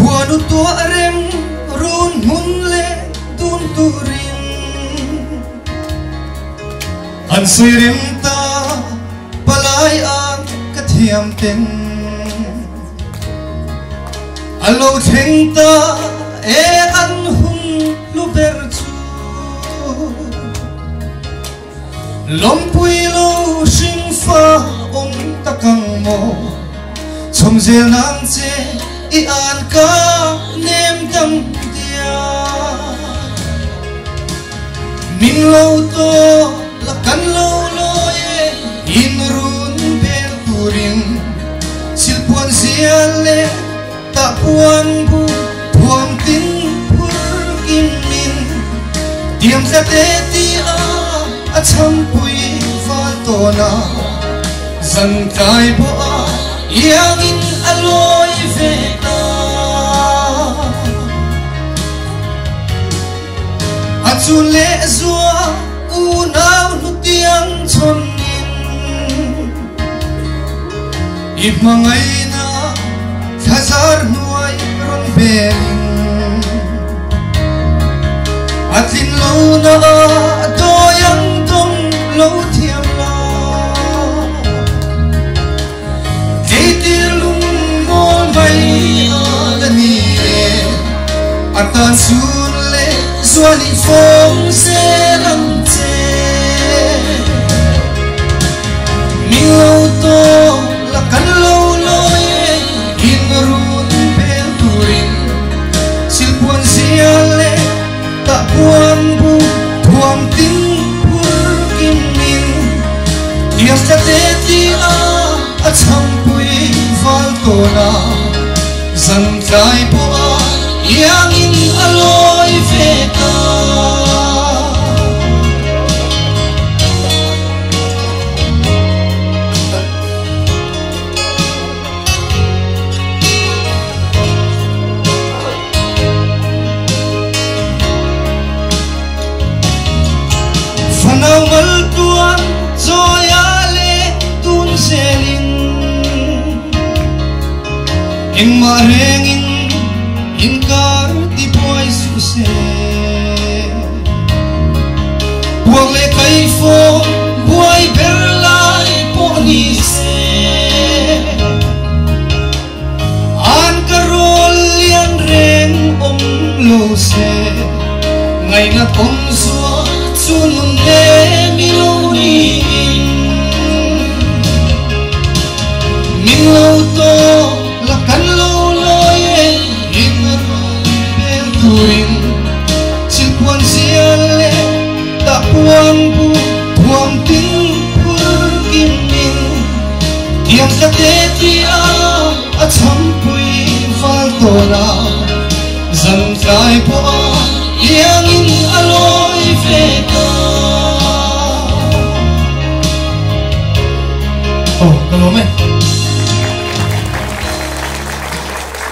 huanu tua rem run mun le dun turin an sirim ta palai ang kathiam ten alo theng ta e an hun lu ber chu lom pui lo sing fa om takang mo chom zel nang che i an ka nem dam dia min lo to la kan lo lo e in run ber turin sil puan siale ta puan bu thuam tin phur kim min tiam sa te ti a cham pui fa to na zan kai bo a yang in aloi ve ta a chu le zua u nau nu tiang chon nin ip mangai na khazar nuai ron belin atlin lo na do yang dong lo thiam la keiti lung mo mai ani atan sun le zuani phong se ram che mi lo to la kan lo lo in run pel turin sil puan siale ta puan bu thuam tin phur kim min tiam sa te ti a cham pui val to na zan kai bo a yang in aloi ve ta fanau mal tuan zoya le tun selin eng ma rengin in kar ti poi su se buang le kai fo buai ber lai po ni se an karol lian reng om lo se ngai na pom suwa sunun le mi lo ni min lo to la kan lo lo ye in pel turin sil puan siale ta puan bu thuam tin phur kim min tiam sa te ti a cham pui val to na zan kai po yang in aloi ve ta oh kalau me